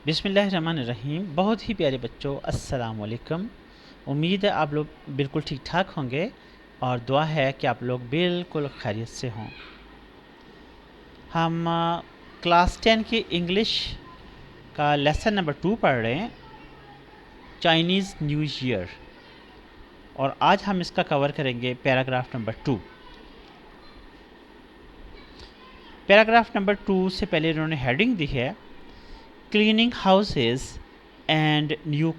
بسم اللہ الرحمن الرحیم۔ بہت ہی پیارے بچوں، السلام علیکم۔ امید ہے آپ لوگ بالکل ٹھیک ٹھاک ہوں گے اور دعا ہے کہ آپ لوگ بالکل خیریت سے ہوں۔ ہم کلاس 10 کی انگلش کا لیسن نمبر 2 پڑھ رہے ہیں، چائنیز نیو ایئر، اور آج ہم اس کا کور کریں گے پیراگراف نمبر 2۔ پیراگراف نمبر 2 سے پہلے انہوں نے ہیڈنگ دی ہے cleaning houses and new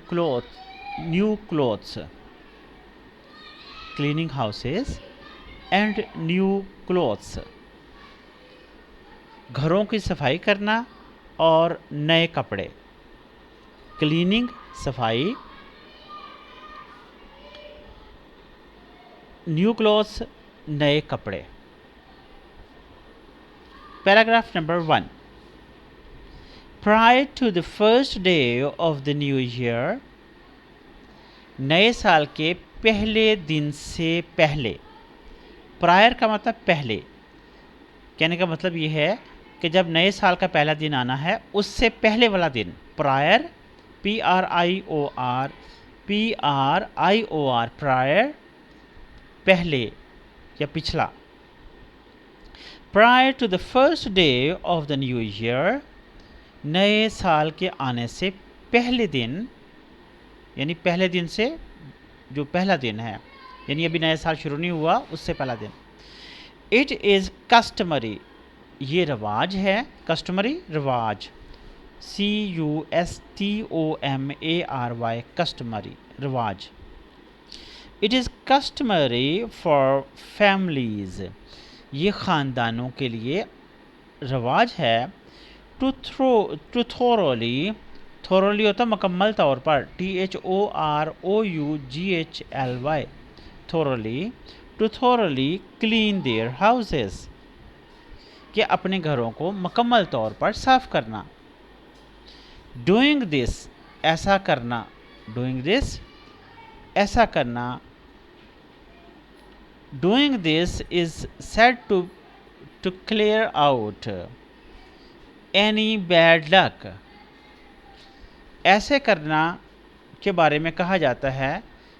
clothes. Cleaning houses and new clothes, گھروں کی صفائی کرنا اور نئے کپڑے۔ کلیننگ صفائی، نیو کلوتھس نئے کپڑے۔ Paragraph number 1۔ Prior to the first day of the new year، نئے سال کے پہلے دن سے پہلے۔ پرائر کا مطلب پہلے، کہنے کا مطلب یہ ہے کہ جب نئے سال کا پہلا دن آنا ہے اس سے پہلے والا دن، پرائر، PRIOR، پرائر پہلے یا پچھلا۔ Prior to the first day of the new year، نئے سال کے آنے سے پہلے دن، یعنی پہلے دن سے جو پہلا دن ہے، یعنی ابھی نئے سال شروع نہیں ہوا، اس سے پہلا دن۔ It is customary، یہ رواج ہے، customary رواج، CUSTOMARY، customary رواج۔ It is customary for families، یہ خاندانوں کے لیے رواج ہے، to thoroughly ہوتا مکمل طور پر، THOROUGHLY، thoroughly clean their houses، کہ اپنے گھروں کو مکمل طور پر صاف کرنا۔ doing this، ایسا کرنا، doing this ایسا کرنا۔ doing this is said to clear out any bad luck، ایسے کرنا کے بارے میں کہا جاتا ہے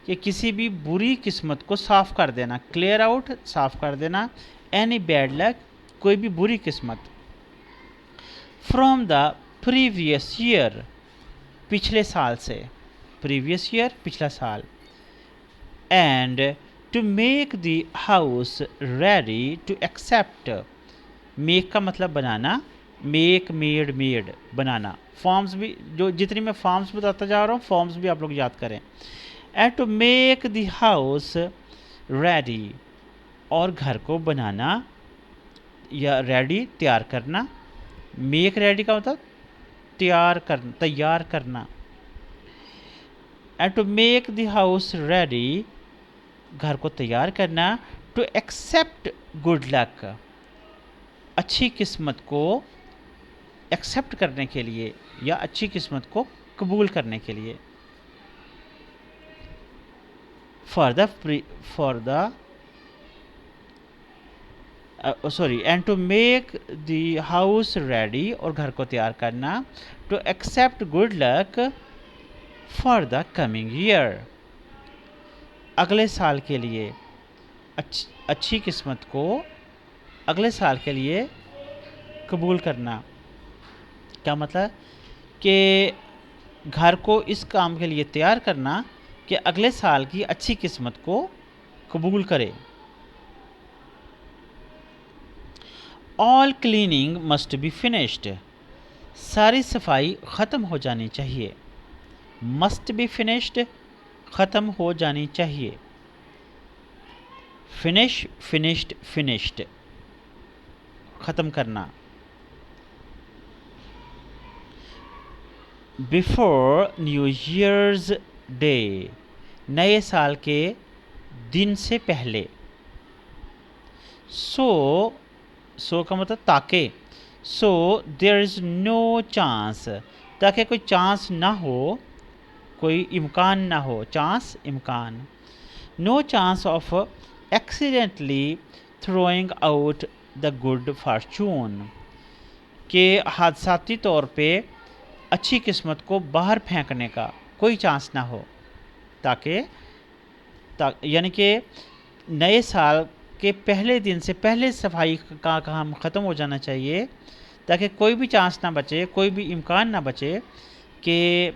کہ کسی بھی بری قسمت کو صاف کر دینا، کلیئر آؤٹ صاف کر دینا، اینی بیڈ لک کوئی بھی بری قسمت، فرام دا پریویس ایئر پچھلے سال سے، پریویس ایئر پچھلا سال، and to make the house ready to accept, make کا مطلب بنانا، میک میڈ بنانا، فارمز بھی جو جتنی میں فارمز بتاتا جا رہا ہوں فارمز بھی آپ لوگ یاد کریں۔ And to make the house ready, اور گھر کو بنانا یا ریڈی تیار کرنا، میک ریڈی کا مطلب تیار کرنا۔ And to make the house ready, گھر کو تیار کرنا، ٹو ایکسیپٹ گڈ لک، اچھی قسمت کو ایکسیپٹ کرنے کے لیے یا اچھی قسمت کو قبول کرنے کے لیے۔ And to make the house ready, اور گھر کو تیار کرنا، to accept good luck for the coming year, اگلے سال کے لیے اچھی قسمت کو اگلے سال کے لیے قبول کرنا۔ کیا مطلب کہ گھر کو اس کام کے لیے تیار کرنا کہ اگلے سال کی اچھی قسمت کو قبول کرے۔ آل کلیننگ مسٹ بی فنشڈ، ساری صفائی ختم ہو جانی چاہیے، مسٹ بی فنشڈ ختم ہو جانی چاہیے، فنشڈ ختم کرنا۔ بیفور نیو ایئرز ڈے، نئے سال کے دن سے پہلے۔ سو کا مطلب تاکہ، دیر از نو چانس، تاکہ کوئی چانس نہ ہو، کوئی امکان نہ ہو، چانس امکان، no chance of accidentally throwing out the good fortune, کہ حادثاتی طور پہ اچھی قسمت کو باہر پھینکنے کا کوئی چانس نہ ہو، تاکہ یعنی کہ نئے سال کے پہلے دن سے پہلے صفائی کا کام ختم ہو جانا چاہیے، تاکہ کوئی بھی چانس نہ بچے، کوئی بھی امکان نہ بچے کہ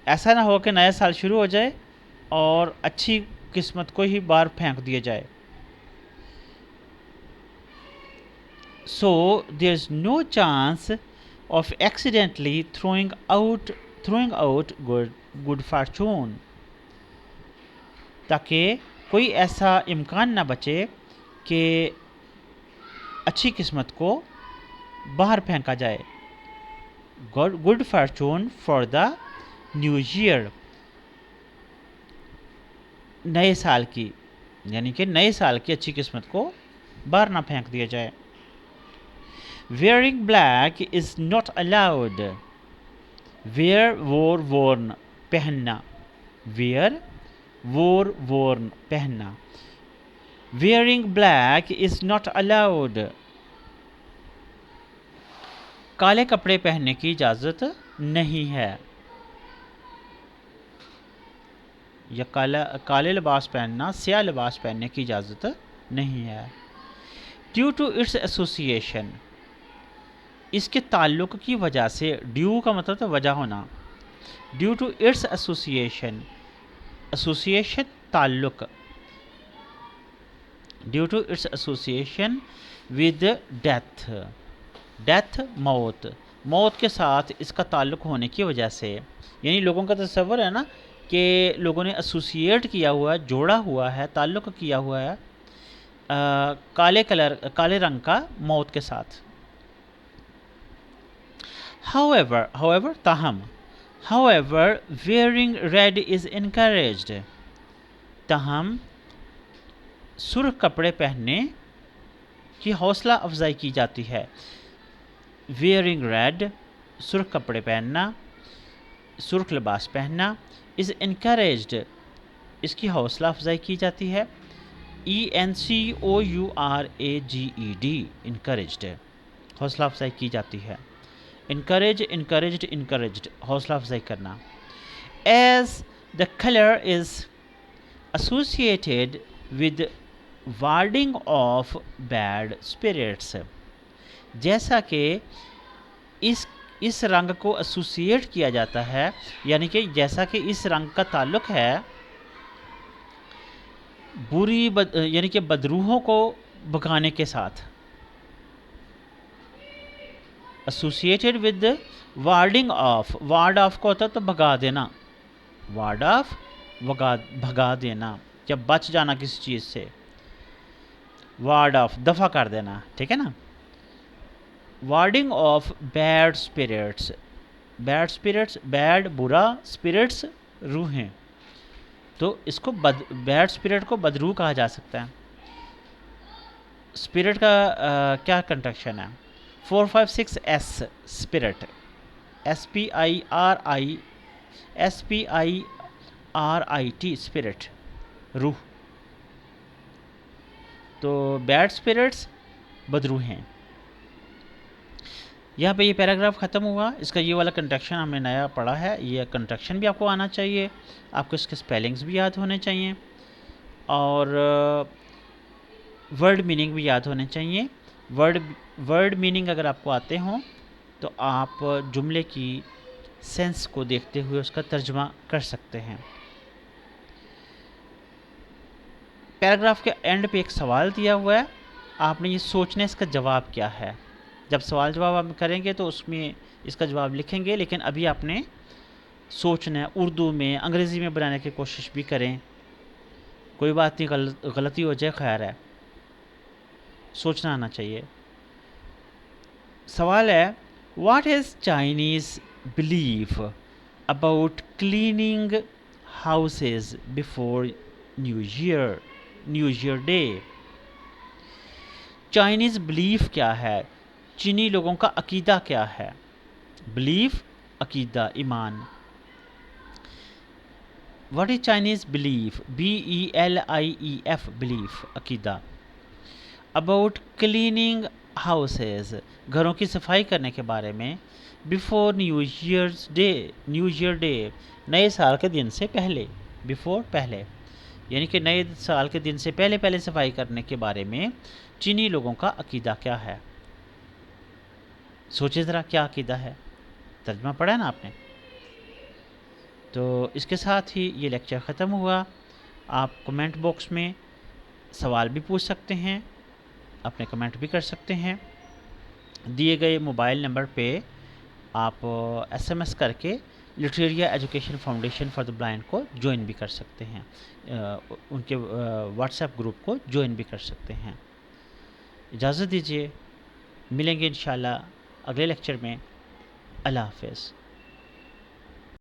ایسا نہ ہو کہ نیا سال شروع ہو جائے اور اچھی قسمت کو ہی باہر پھینک دیا جائے. So there's no chance of accidentally throwing out good fortune. تاکہ کوئی ایسا امکان نہ بچے کہ اچھی قسمت کو باہر پھینکا جائے. Good fortune for the new year, نئے سال کی، یعنی کہ نئے سال کی اچھی قسمت کو باہر نہ پھینک دیا جائے. Wearing black is not allowed. Wear wore worn, پہننا. ویئر وور وورن، پہننا. Wearing black is not allowed. کالے کپڑے پہننے کی اجازت نہیں ہے، یا کالے لباس پہننا، سیاہ لباس پہننے کی اجازت نہیں ہے. ڈیو ٹو اٹس ایسوسیشن، اس کے تعلق کی وجہ سے. ڈیو کا مطلب ہے وجہ ہونا. Due to its association, association تعلق. Due to its association with death. Death موت، موت کے ساتھ اس کا تعلق ہونے کی وجہ سے. یعنی لوگوں کا تصور ہے نا کہ لوگوں نے ایسوسیٹ کیا ہوا ہے، جوڑا ہوا ہے، تعلق کیا ہوا ہے کالے رنگ کا موت کے ساتھ. however تاہم. however wearing red is encouraged. تاہم سرخ کپڑے پہننے کی حوصلہ افزائی کی جاتی ہے. ویئرنگ ریڈ، سرخ کپڑے پہننا، سرخ لباس پہننا. از انکریجڈ، اس کی حوصلہ افزائی کی جاتی ہے. ENCOURAGED، انکریجڈ، حوصلہ افزائی کی جاتی ہے. انکریجڈ، حوصلہ افزائی کرنا. As the colour is associated with warding off bad spirits. جیسا کہ اس رنگ کو ایسوسیٹ کیا جاتا ہے، یعنی کہ جیسا کہ اس رنگ کا تعلق ہے یعنی کہ بدروحوں کو بھگانے کے ساتھ. Associated with warding off. Ward off کو ہوتا ہے تو بھگا دینا. وارڈ آف، بھگا دینا، جب بچ جانا کسی چیز سے. وارڈ آف، دفع کر دینا، ٹھیک ہے نا. Warding off bad spirits. Bad spirits, bad برا، اسپرٹس روحیں. تو اس کو بیڈ اسپرٹ کو بدروح کہا جا سکتا ہے. اسپرٹ کا کیا کنٹریکشن ہے؟ 456 ایس، اسپرٹ. SPIRIT، اسپرٹ، روح. تو بیڈ اسپرٹس بدروح ہیں. یہاں پہ یہ پیراگراف ختم ہوا. اس کا یہ والا کنٹریکشن ہم نے نیا پڑھا ہے. یہ کنٹریکشن بھی آپ کو آنا چاہیے، آپ کو اس کے سپیلنگز بھی یاد ہونے چاہیے، اور ورڈ میننگ بھی یاد ہونے چاہیے. ورڈ میننگ اگر آپ کو آتے ہوں تو آپ جملے کی سینس کو دیکھتے ہوئے اس کا ترجمہ کر سکتے ہیں. پیراگراف کے اینڈ پہ ایک سوال دیا ہوا ہے، آپ نے یہ سوچنا ہے اس کا جواب کیا ہے. جب سوال جواب آپ کریں گے تو اس میں اس کا جواب لکھیں گے، لیکن ابھی آپ نے سوچنا ہے. اردو میں، انگریزی میں بنانے کی کوشش بھی کریں، کوئی بات نہیں، غلطی ہو جائے خیر ہے، سوچنا آنا چاہیے. سوال ہے، what is Chinese belief about cleaning houses before new year day. Chinese belief کیا ہے؟ چینی لوگوں کا عقیدہ کیا ہے؟ بلیف، عقیدہ، ایمان. What is Chinese belief? BELIEF، belief, عقیدہ. اباؤٹ کلیننگ ہاؤسز، گھروں کی صفائی کرنے کے بارے میں. بیفور نیو ایئر ڈے، نئے سال کے دن سے پہلے، بیفور پہلے، یعنی کہ نئے سال کے دن سے پہلے صفائی کرنے کے بارے میں چینی لوگوں کا عقیدہ کیا ہے؟ سوچے ذرا کیا عقیدہ ہے، ترجمہ پڑھا ہے نا آپ نے؟ تو اس کے ساتھ ہی یہ لیکچر ختم ہوا۔ آپ کمنٹ باکس میں سوال بھی پوچھ سکتے ہیں، اپنے کمنٹ بھی کر سکتے ہیں، دیے گئے موبائل نمبر پہ آپ ایس ایم ایس کر کے Literaria education foundation for the blind کو جوائن بھی کر سکتے ہیں، ان کے واٹس ایپ گروپ کو جوائن بھی کر سکتے ہیں۔ اجازت دیجیے، ملیں گے انشاءاللہ اگلے لیکچر میں۔ اللہ حافظ۔